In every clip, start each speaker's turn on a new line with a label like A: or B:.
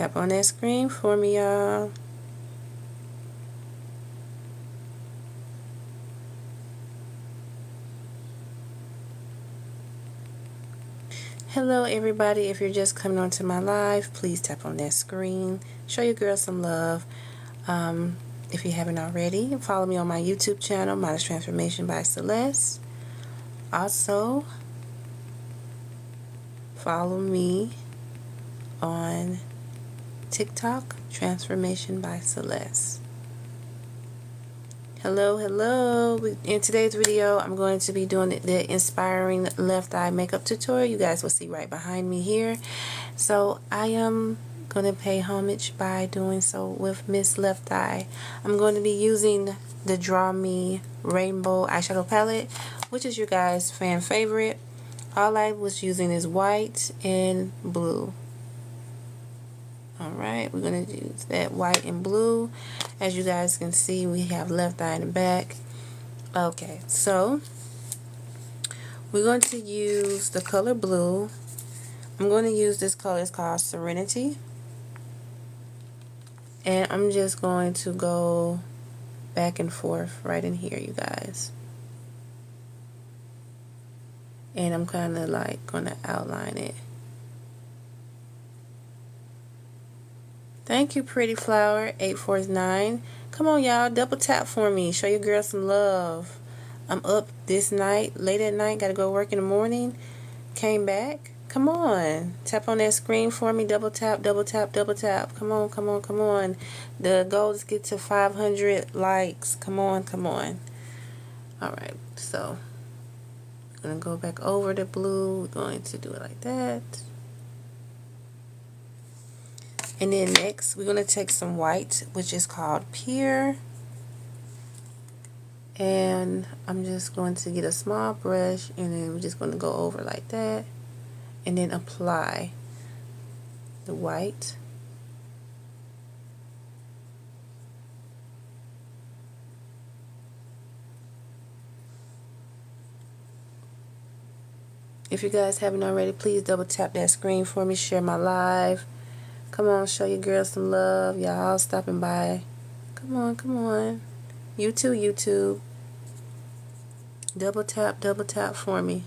A: Tap on that screen for me, y'all. Hello everybody, if you're just coming onto my live, please tap on that screen. Show your girl some love. If you haven't already, follow me on my YouTube channel, Modest Transformation by Celeste. Also, follow me on TikTok, Transformation by Celeste. Hello, hello. In today's video, I'm going to be doing the inspiring left eye makeup tutorial. You guys will see right behind me here. So I am going to pay homage by doing so with Miss Lefteye. I'm going to be using the Draw Me Rainbow Eyeshadow Palette, which is your guys' fan favorite. All I was using is white and blue. Alright, we're going to use that white and blue. As you guys can see, we have left eye in the back. Okay, so we're going to use the color blue. I'm going to use this color. It's called Serenity. And I'm just going to go back and forth right in here, you guys. And I'm kind of like going to outline it. Thank you, Pretty Flower 849. Come on, y'all, double tap for me. Show your girl some love. I'm up this night, late at night. Got to go work in the morning. Came back. Come on, tap on that screen for me. Double tap, double tap, double tap. Come on, come on, come on. The goal is get to 500 likes. Come on, come on. All right, so I'm gonna go back over the blue. We're going to do it like that. And then next, we're going to take some white, which is called Pure. And I'm just going to get a small brush, and then we're just going to go over like that. And then apply the white. If you guys haven't already, please double tap that screen for me. Share my live. Come on, show your girl some love. Y'all stopping by. Come on, come on. YouTube. Double tap for me.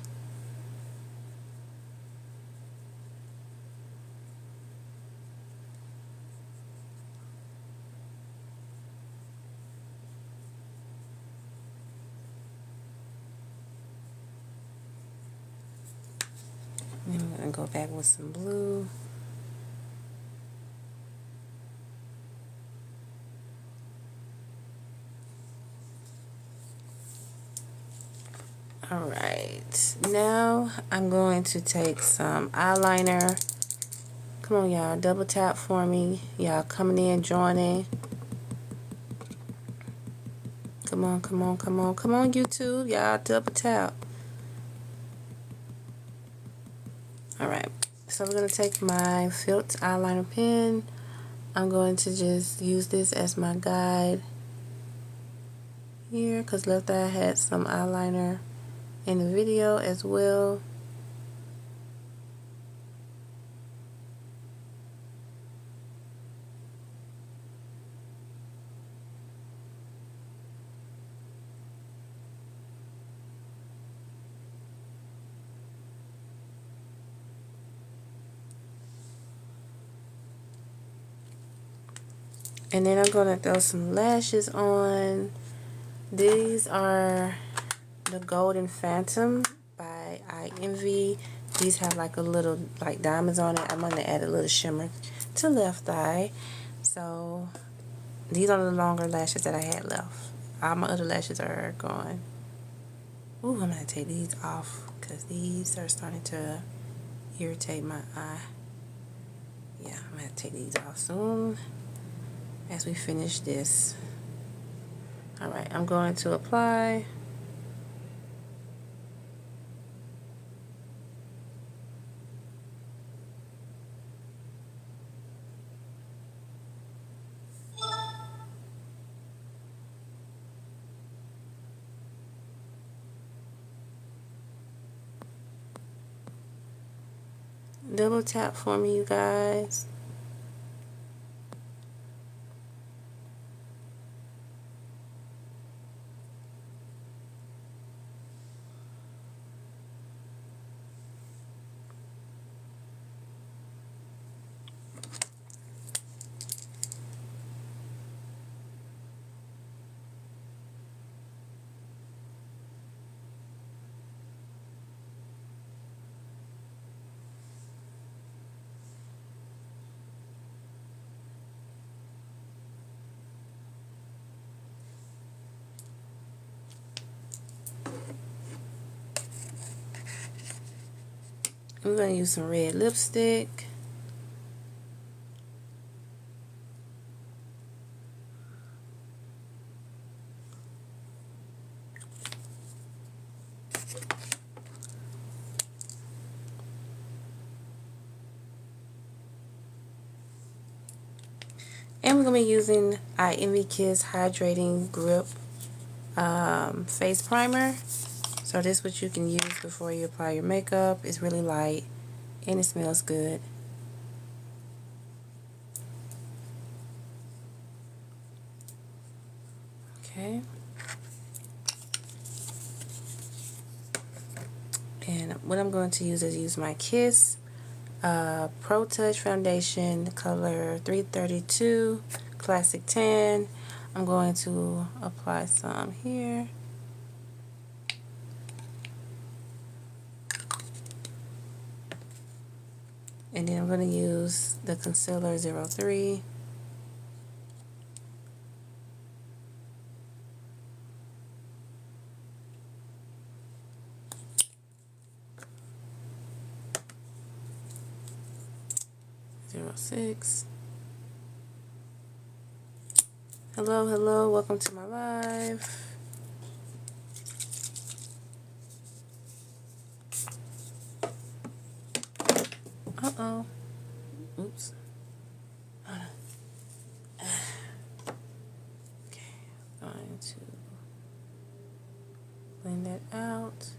A: And I'm going to go back with some blue. Alright, now I'm going to take some eyeliner. Come on, y'all, double tap for me. Y'all coming in, joining. Come on, come on, come on, come on, YouTube. Y'all double tap. Alright, so we're going to take my Felt eyeliner pen. I'm going to just use this as my guide here, because Lefteye had some eyeliner in the video as well. And then I'm going to throw some lashes on. These are the Golden Phantom by I Envy. These have like a little like diamonds on it. I'm going to add a little shimmer to left eye. So these are the longer lashes that I had left. All my other lashes are gone. Ooh, I'm going to take these off because these are starting to irritate my eye. Yeah, I'm going to take these off soon as we finish this. Alright, I'm going to apply. Double tap for me, you guys. I'm going to use some red lipstick. And we're going to be using Eyeshadow Kiss Hydrating Grip Face Primer. So this is what you can use before you apply your makeup. It's really light and it smells good. Okay. And what I'm going to use my Kiss Pro Touch Foundation, color 332, Classic Tan. I'm going to apply some here. And then I'm going to use the concealer 03. '06. Hello, hello, welcome to my live. Uh-oh. Oops. Okay, I'm going to blend that out.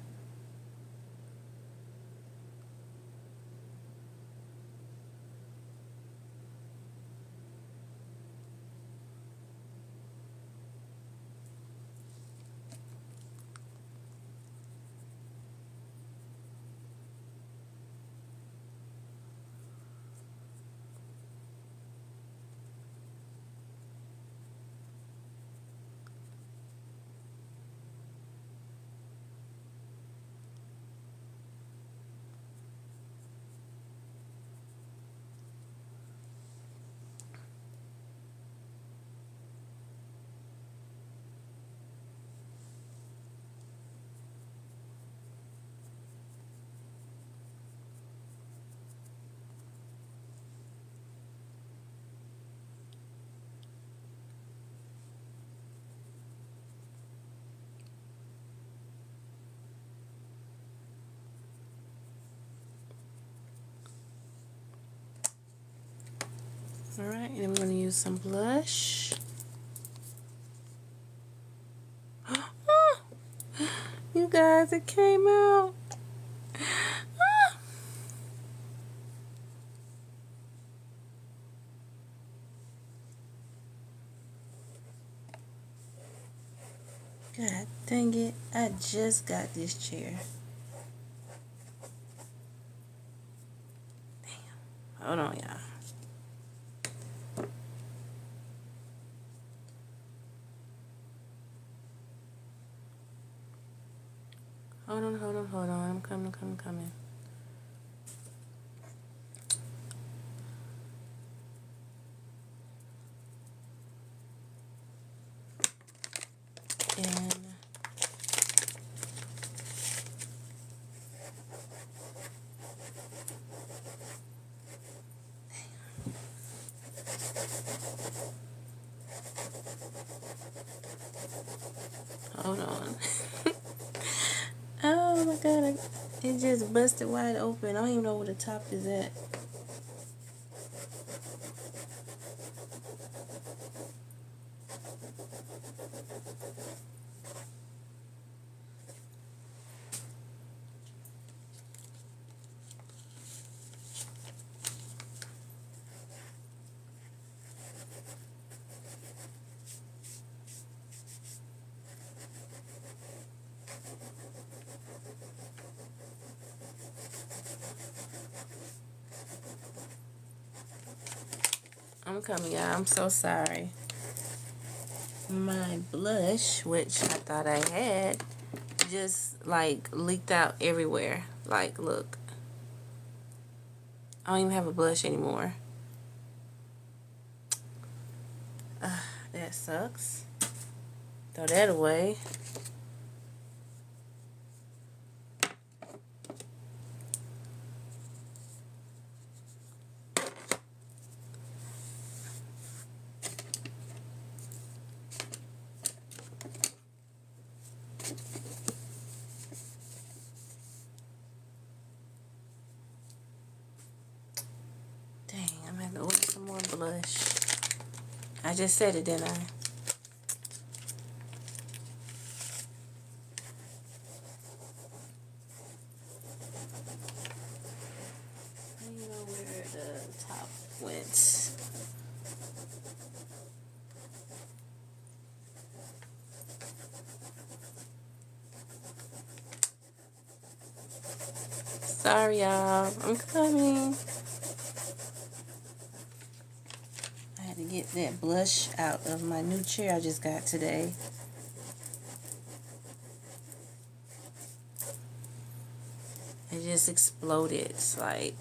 A: Alright, and I'm going to use some blush. You guys, it came out. God dang it, I just got this chair. Damn. Hold on, y'all. Hold on. I'm coming. And hold on. Oh my god, it just busted wide open. I don't even know where the top is at. I'm coming, y'all. I'm so sorry. My blush, which I thought I had, just like leaked out everywhere. Like, look. I don't even have a blush anymore. That sucks. Throw that away. blush. I just said it, didn't I? I don't know where the top went. Sorry, y'all. I'm coming. I had to get that blush out of my new chair I just got today. It just exploded. It's like...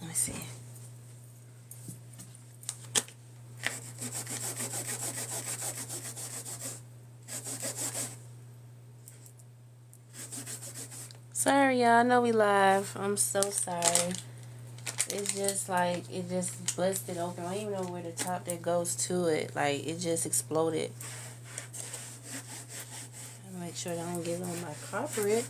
A: Let me see. Sorry, y'all. I know we live. I'm so sorry. It's just like, it just busted open. I don't even know where the top that goes to it. Like, it just exploded. I'll make sure that I don't get on my carpet.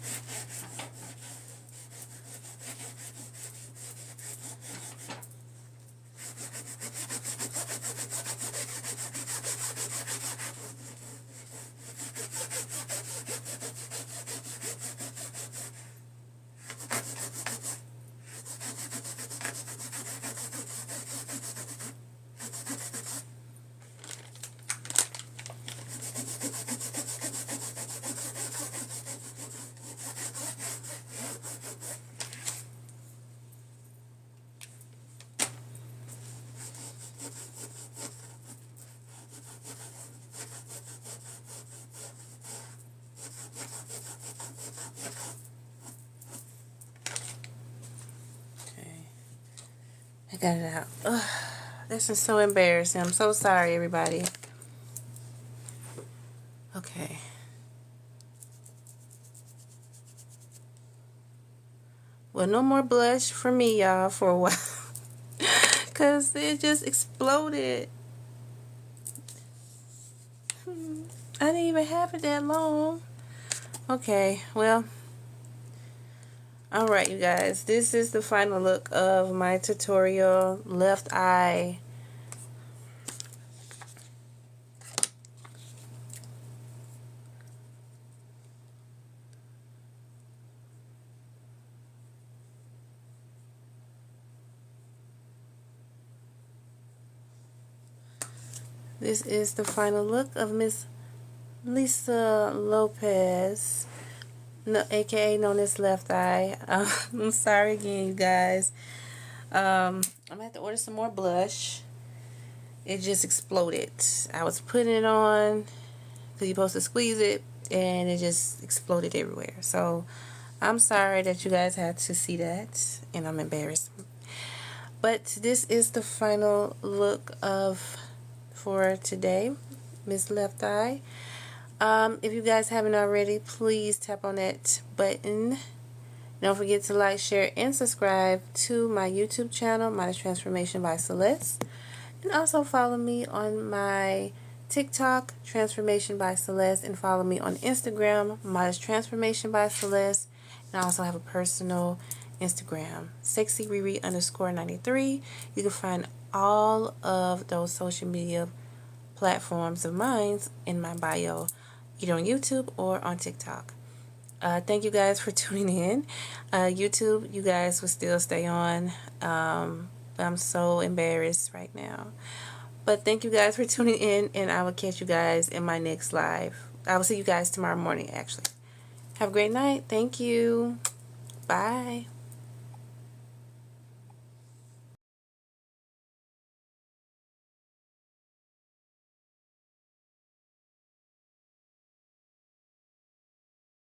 A: I got it out. Ugh, this is so embarrassing. I'm so sorry, everybody. Okay. Well, no more blush for me, y'all, for a while. Because it just exploded. I didn't even have it that long. Okay, well. Alright, you guys. This is the final look of my tutorial, Left Eye. This is the final look of Miss Lisa Lopez, aka known as Lefteye. I'm sorry again, you guys. I'm gonna have to order some more blush. It just exploded. I was putting it on because you're supposed to squeeze it, and it just exploded everywhere. So I'm sorry that you guys had to see that, and I'm embarrassed. But this is the final look for today, Miss Lefteye. If you guys haven't already, please tap on that button. Don't forget to like, share, and subscribe to my YouTube channel, Modest Transformation by Celeste. And also follow me on my TikTok, Transformation by Celeste, and follow me on Instagram, Modest Transformation by Celeste. And I also have a personal Instagram, SexyRiri_93. You can find all of those social media platforms of mine in my bio, either on YouTube or on TikTok. Thank you guys for tuning in. YouTube, you guys will still stay on. But I'm so embarrassed right now. But thank you guys for tuning in, and I will catch you guys in my next live. I will see you guys tomorrow morning, actually. Have a great night. Thank you. Bye.